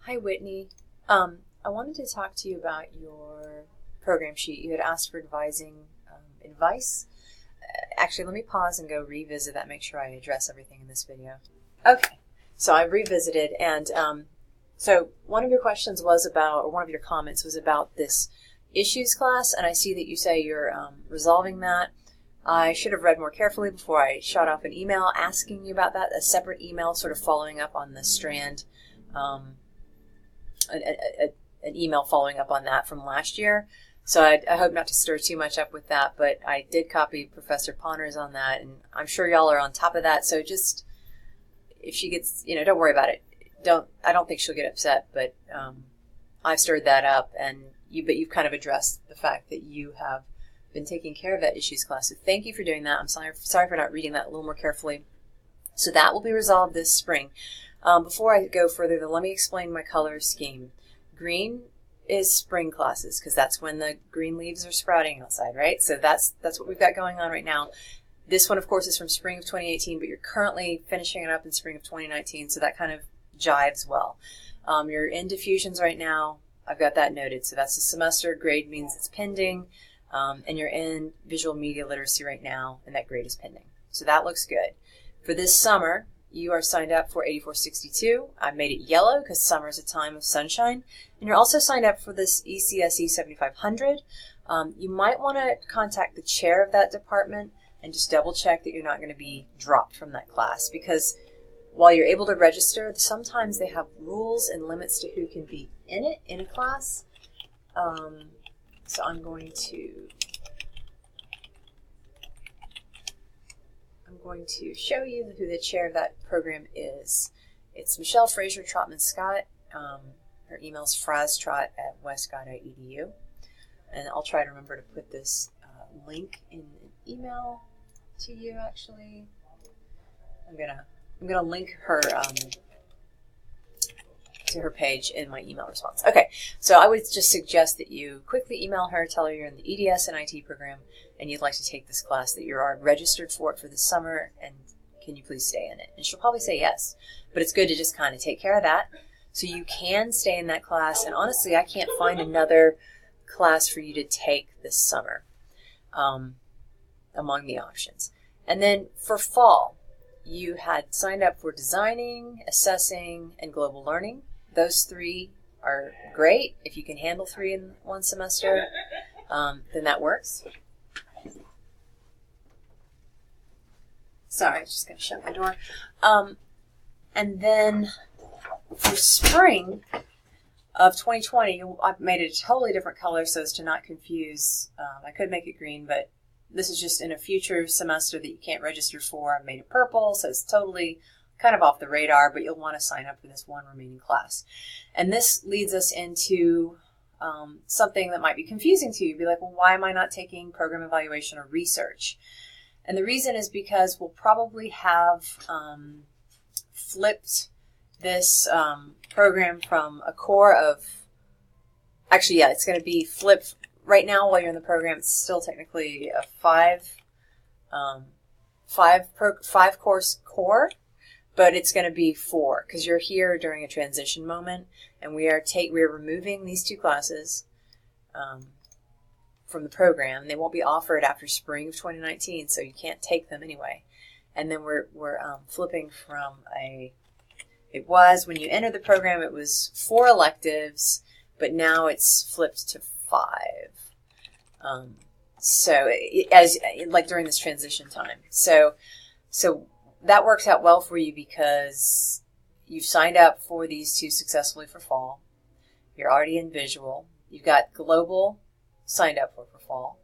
Hi, Whitney. I wanted to talk to you about your program sheet. You had asked for advice. Actually, let me pause and go revisit that, make sure I address everything in this video. Okay, so I revisited, and so one of your questions was about, or one of your comments was about this issues class, and I see that you say you're resolving that. I should have read more carefully before I shot off an email asking you about that, a separate email sort of following up on the Strand, an email following up on that from last year. So I hope not to stir too much up with that, but I did copy Professor Ponners on that, and I'm sure y'all are on top of that. So just, if she gets, don't worry about it. I don't think she'll get upset, but I've stirred that up, but you've kind of addressed the fact that you have been taking care of that issues class. So thank you for doing that. I'm sorry for not reading that a little more carefully. So that will be resolved this spring. Before I go further, though, let me explain my color scheme. Green is spring classes, because that's when the green leaves are sprouting outside, right? So that's what we've got going on right now. This one, of course, is from spring of 2018, but you're currently finishing it up in spring of 2019, so that kind of jives well. You're in diffusions right now. I've got that noted. So that's the semester. Grade means it's pending. And you're in visual media literacy right now, and that grade is pending. So that looks good. For this summer, you are signed up for 8462. I made it yellow because summer is a time of sunshine. And you're also signed up for this ECSE 7500. You might want to contact the chair of that department and just double check that you're not going to be dropped from that class, because while you're able to register, sometimes they have rules and limits to who can be in a class. So I'm going to show you who the chair of that program is. It's Michelle Fraser Trotman Scott. Her email is frastrot@westscott.edu. And I'll try to remember to put this link in an email to you, actually. I'm gonna link her to her page in my email response. Okay, so I would just suggest that you quickly email her, tell her you're in the EDS and IT program and you'd like to take this class, that you are registered for it for this summer, and can you please stay in it? And she'll probably say yes, but it's good to just kind of take care of that so you can stay in that class. And honestly, I can't find another class for you to take this summer among the options. And then for fall, you had signed up for designing, assessing, and global learning. Those three are great. If you can handle 3 in one semester, then that works. Sorry, I was just going to shut my door. And then for spring of 2020, I've made it a totally different color so as to not confuse. I could make it green, but this is just in a future semester that you can't register for. I've made it purple, so it's totally kind of off the radar, but you'll want to sign up for this one remaining class. And this leads us into something that might be confusing to you. You'd be like, well, why am I not taking program evaluation or research? And the reason is because we'll probably have flipped this program from a core of, actually, yeah, it's going to be flipped. Right now, while you're in the program, it's still technically a five course core, but it's going to be 4 because you're here during a transition moment, and we're removing these 2 classes from the program. They won't be offered after spring of 2019, so you can't take them anyway. And then we're flipping from it was when you entered the program, it was 4 electives, but now it's flipped to 5. So as like during this transition time. So that works out well for you because you've signed up for these 2 successfully for fall. You're already in visual. You've got global signed up for fall,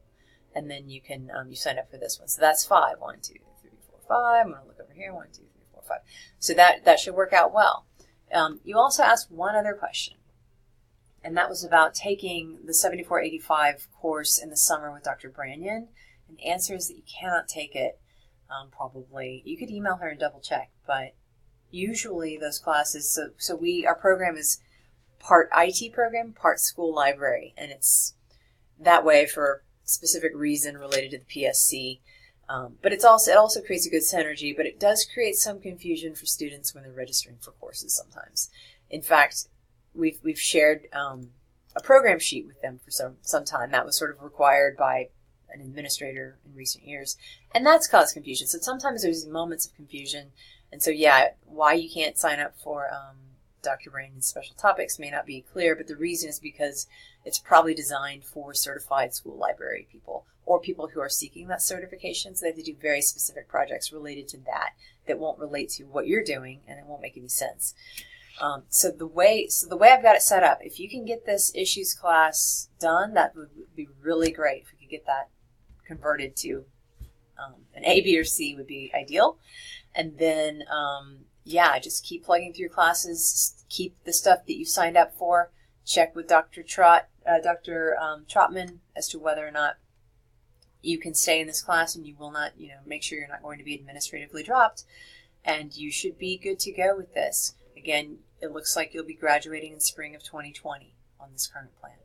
and then you can you signed up for this one. So that's 5. 1, 2, 3, 4, 5. I'm going to look over here. 1, 2, 3, 4, 5. So that should work out well. You also asked one other question, and that was about taking the 7485 course in the summer with Dr. Branyan. And the answer is that you cannot take it. Probably you could email her and double check, but usually those classes. So our program is part IT program, part school library, and it's that way for a specific reason related to the PSC. But it also creates a good synergy, but it does create some confusion for students when they're registering for courses sometimes. In fact, we've shared a program sheet with them for some time. That was sort of required by an administrator in recent years, and that's caused confusion. So sometimes there's moments of confusion, and so yeah, why you can't sign up for Dr. Brandon's special topics may not be clear, but the reason is because it's probably designed for certified school library people or people who are seeking that certification. So they have to do very specific projects related to that won't relate to what you're doing, and it won't make any sense. So the way I've got it set up, if you can get this issues class done, that would be really great. If we could get that converted to an A, B, or C would be ideal. And then, just keep plugging through classes. Keep the stuff that you signed up for. Check with Dr. Trotman as to whether or not you can stay in this class, and you will not, make sure you're not going to be administratively dropped. And you should be good to go with this. Again, it looks like you'll be graduating in spring of 2020 on this current plan.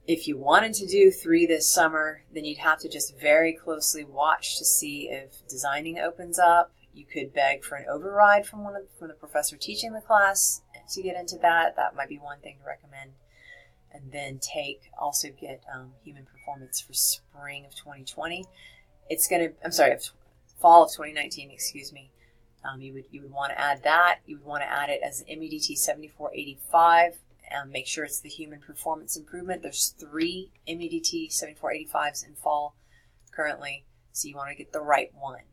If you wanted to do 3 this summer, then you'd have to just very closely watch to see if designing opens up. You could beg for an override from the professor teaching the class to get into that. That might be one thing to recommend. And then also get human performance for spring of 2020. Fall of 2019, excuse me. You would want to add that. You would want to add it as an MEDT 7485. Make sure it's the human performance improvement. There's 3 MEDT 7485s in fall currently, so you want to get the right one.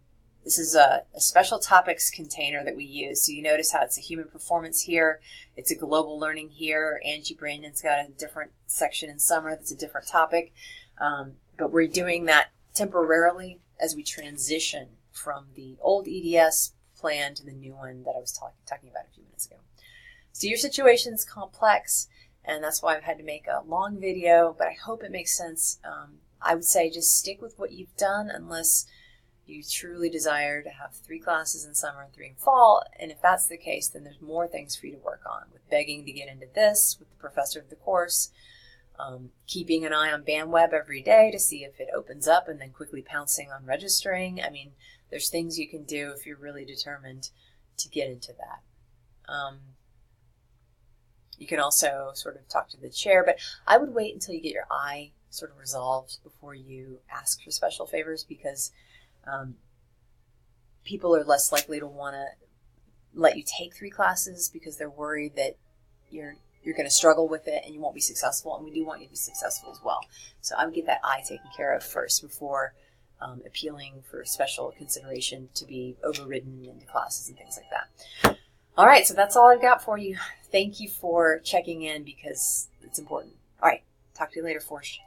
This is a special topics container that we use. So you notice how it's a human performance here. It's a global learning here. Angie Brandon's got a different section in summer that's a different topic. But we're doing that temporarily as we transition from the old EDS plan to the new one that I was talking about a few minutes ago. So your situation's complex, and that's why I've had to make a long video, but I hope it makes sense. I would say just stick with what you've done unless you truly desire to have 3 classes in summer and 3 in fall. And if that's the case, then there's more things for you to work on, with begging to get into this with the professor of the course, keeping an eye on BandWeb every day to see if it opens up, and then quickly pouncing on registering. I mean, there's things you can do if you're really determined to get into that. You can also sort of talk to the chair, but I would wait until you get your eye sort of resolved before you ask for special favors, because people are less likely to want to let you take 3 classes because they're worried that you're going to struggle with it and you won't be successful, and we do want you to be successful as well. So I would get that eye taken care of first before appealing for special consideration to be overridden into classes and things like that. All right, so that's all I've got for you. Thank you for checking in because it's important. All right, talk to you later, Forsh.